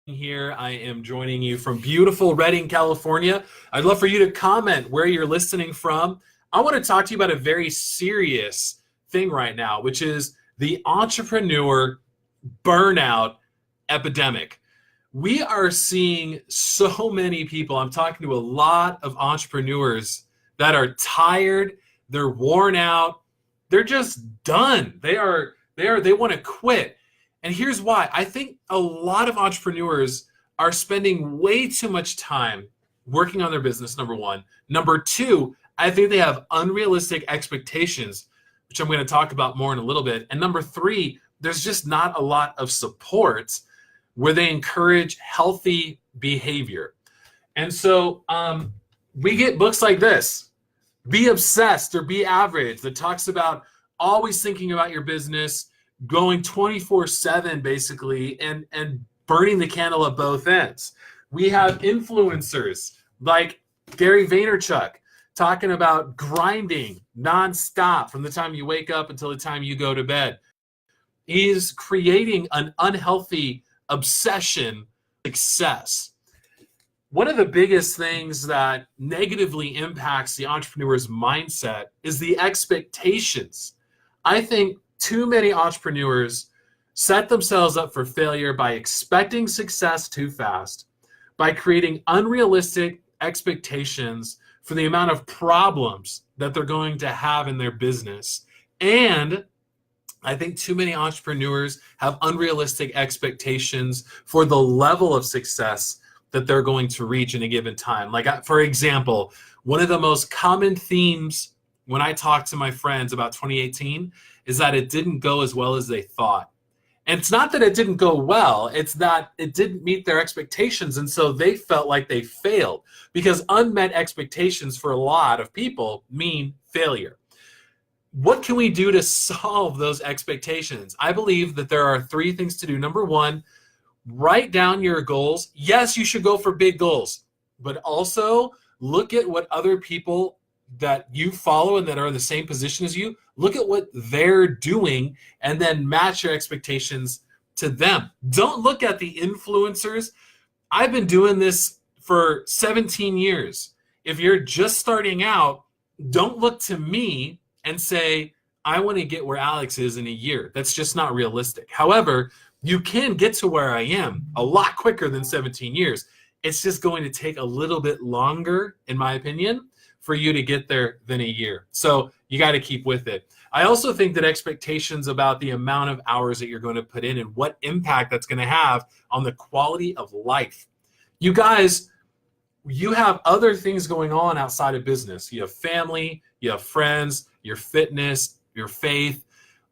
Here. I am joining you from beautiful Redding, California. I'd love for you to comment where you're listening from. I want to talk to you about a very serious thing right now, which is the entrepreneur burnout epidemic. We are seeing so many people. I'm talking to a lot of entrepreneurs that are tired, they're worn out, they're just done. They want to quit. And here's why. I think a lot of entrepreneurs are spending way too much time working on their business, number one. Number two, I think they have unrealistic expectations, which I'm going to talk about more in a little bit. And number three, there's just not a lot of support where they encourage healthy behavior. And so we get books like this, Be Obsessed or Be Average, that talks about always thinking about your business, going 24/7 basically, and burning the candle at both ends. We have influencers like Gary Vaynerchuk talking about grinding nonstop from the time you wake up until the time you go to bed. He's creating an unhealthy obsession with success. One of the biggest things that negatively impacts the entrepreneur's mindset is the expectations. I think too many entrepreneurs set themselves up for failure by expecting success too fast, by creating unrealistic expectations for the amount of problems that they're going to have in their business. And I think too many entrepreneurs have unrealistic expectations for the level of success that they're going to reach in a given time. Like, for example, one of the most common themes when I talk to my friends about 2018 is that it didn't go as well as they thought. And it's not that it didn't go well, it's that it didn't meet their expectations. And so they felt like they failed, because unmet expectations for a lot of people mean failure. What can we do to solve those expectations? I believe that there are three things to do. Number one, write down your goals. Yes, you should go for big goals, but also look at what other people that you follow and that are in the same position as you, look at what they're doing and then match your expectations to them. Don't look at the influencers. I've been doing this for 17 years. If you're just starting out, don't look to me and say, I want to get where Alex is in a year. That's just not realistic. However, you can get to where I am a lot quicker than 17 years. It's just going to take a little bit longer, in my opinion, for you to get there than a year. So you got to keep with it. I also think that expectations about the amount of hours that you're going to put in and what impact that's going to have on the quality of life. You guys, you have other things going on outside of business. You have family, you have friends, your fitness, your faith.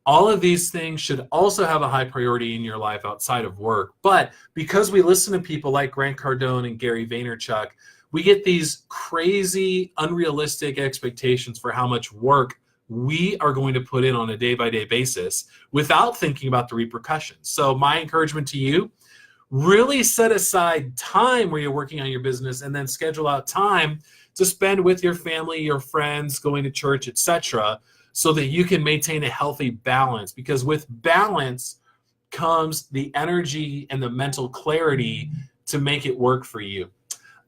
All of these things should also have a high priority in your life outside of work. But because we listen to people like Grant Cardone and Gary Vaynerchuk, we get these crazy, unrealistic expectations for how much work we are going to put in on a day-by-day basis without thinking about the repercussions. So my encouragement to you, really set aside time where you're working on your business and then schedule out time to spend with your family, your friends, going to church, etc., so that you can maintain a healthy balance. Because with balance comes the energy and the mental clarity to make it work for you.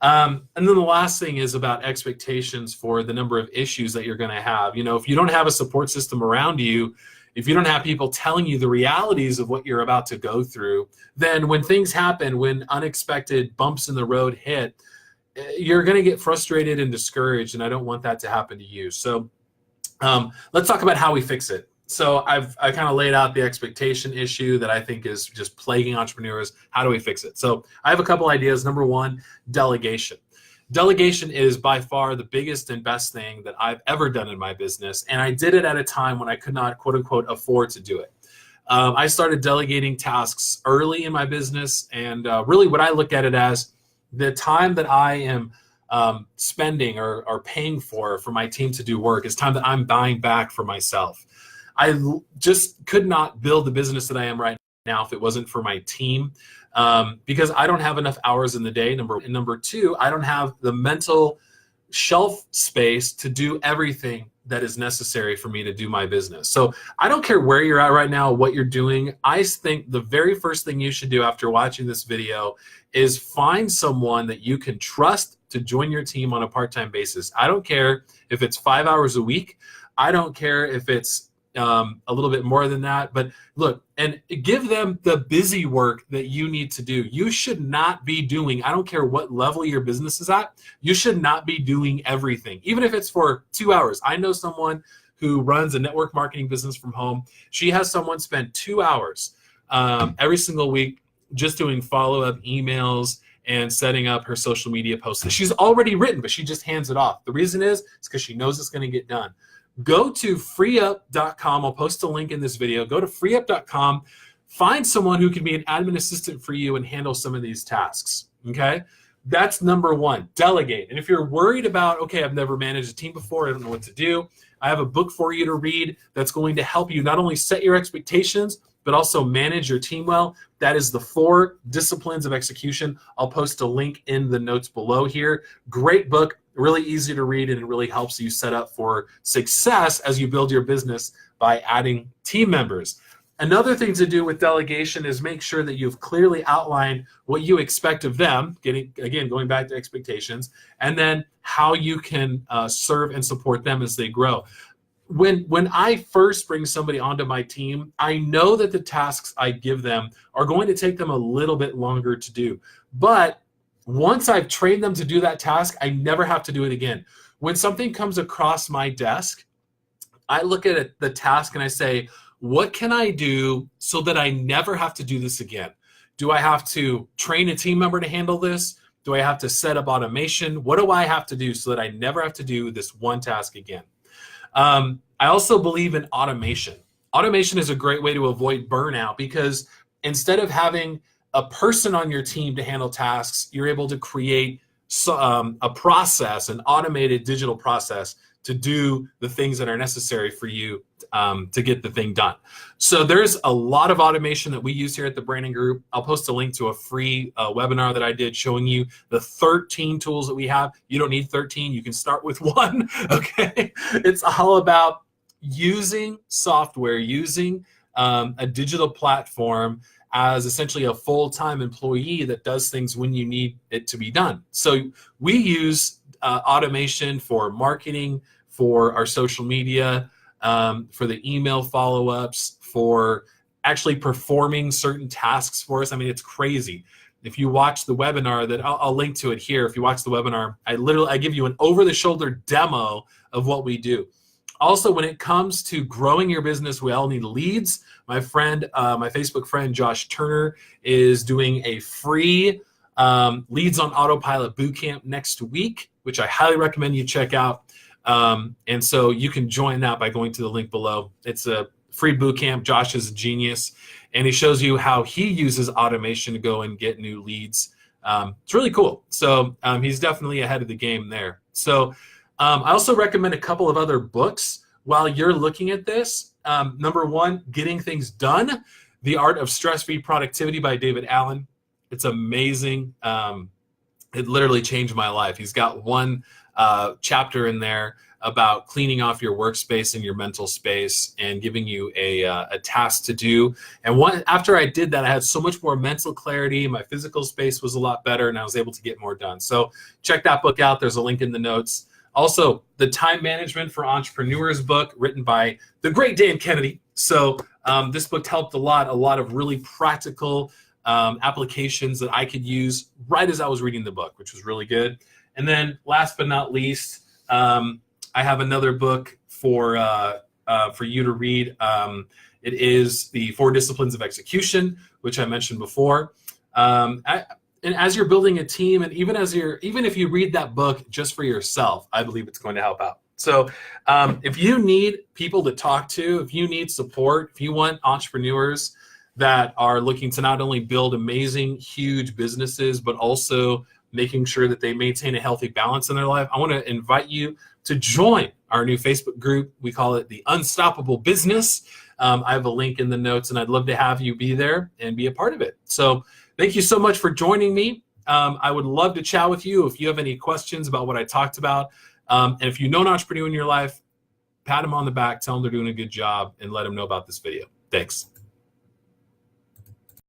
And then the last thing is about expectations for the number of issues that you're going to have. You know, if you don't have a support system around you, if you don't have people telling you the realities of what you're about to go through, then when things happen, when unexpected bumps in the road hit, you're going to get frustrated and discouraged, and I don't want that to happen to you. So let's talk about how we fix it. So I kind of laid out the expectation issue that I think is just plaguing entrepreneurs. How do we fix it? So I have a couple ideas. Number one, delegation. Delegation is by far the biggest and best thing that I've ever done in my business. And I did it at a time when I could not, quote unquote, afford to do it. I started delegating tasks early in my business. And really what I look at it as, the time that I am spending or paying for my team to do work is time that I'm buying back for myself. I just could not build the business that I am right now if it wasn't for my team, because I don't have enough hours in the day. Number two, I don't have the mental shelf space to do everything that is necessary for me to do my business. So I don't care where you're at right now, what you're doing. I think the very first thing you should do after watching this video is find someone that you can trust to join your team on a part-time basis. I don't care if it's 5 hours a week. I don't care if it's a little bit more than that, but look, and give them the busy work that you need to do. You should not be doing, I don't care what level your business is at, you should not be doing everything, even if it's for 2 hours. I know someone who runs a network marketing business from home. She has someone spend 2 hours every single week just doing follow-up emails and setting up her social media posts that she's already written, but she just hands it off. The reason is because she knows it's going to get done. Go to freeup.com. I'll post a link in this video. Go to freeup.com. Find someone who can be an admin assistant for you and handle some of these tasks, okay? That's number one, delegate. And if you're worried about, okay, I've never managed a team before, I don't know what to do, I have a book for you to read that's going to help you not only set your expectations, but also manage your team well. That is the 4 Disciplines of Execution. I'll post a link in the notes below here. Great book, really easy to read, and it really helps you set up for success as you build your business by adding team members. Another thing to do with delegation is make sure that you've clearly outlined what you expect of them, going back to expectations, and then how you can serve and support them as they grow. When I first bring somebody onto my team, I know that the tasks I give them are going to take them a little bit longer to do. But once I've trained them to do that task, I never have to do it again. When something comes across my desk, I look at the task and I say, what can I do so that I never have to do this again? Do I have to train a team member to handle this? Do I have to set up automation? What do I have to do so that I never have to do this one task again? I also believe in automation. Automation is a great way to avoid burnout because instead of having a person on your team to handle tasks, you're able to create a process, an automated digital process to do the things that are necessary for you to get the thing done. So there's a lot of automation that we use here at the Branning Group. I'll post a link to a free webinar that I did showing you the 13 tools that we have. You don't need 13. You can start with 1, okay? It's all about using software, using a digital platform as essentially a full-time employee that does things when you need it to be done. So we use automation for marketing, for our social media, for the email follow-ups, for actually performing certain tasks for us. I mean, it's crazy. If you watch the webinar, that I'll link to it here. If you watch the webinar, I give you an over-the-shoulder demo of what we do. Also, when it comes to growing your business, we all need leads. My friend, my Facebook friend, Josh Turner, is doing a free Leads on Autopilot bootcamp next week, which I highly recommend you check out. And so you can join that by going to the link below. It's a free bootcamp. Josh is a genius, and he shows you how he uses automation to go and get new leads. It's really cool. So he's definitely ahead of the game there. So I also recommend a couple of other books while you're looking at this. Number 1, Getting Things Done, The Art of Stress-Free Productivity by David Allen. It's amazing. It literally changed my life. He's got one chapter in there about cleaning off your workspace and your mental space and giving you a task to do. And after I did that, I had so much more mental clarity. My physical space was a lot better, and I was able to get more done. So check that book out. There's a link in the notes. Also, the Time Management for Entrepreneurs book written by the great Dan Kennedy. So this book helped a lot of really practical applications that I could use right as I was reading the book, which was really good. And then last but not least, I have another book for you to read. It is the 4 Disciplines of Execution, which I mentioned before. And as you're building a team, and even if you read that book just for yourself, I believe it's going to help out. So if you need people to talk to, if you need support, if you want entrepreneurs that are looking to not only build amazing, huge businesses, but also making sure that they maintain a healthy balance in their life, I want to invite you to join our new Facebook group. We call it the Unstoppable Business. I have a link in the notes, and I'd love to have you be there and be a part of it. So thank you so much for joining me. I would love to chat with you if you have any questions about what I talked about. And if you know an entrepreneur in your life, pat them on the back, tell them they're doing a good job, and let them know about this video. Thanks.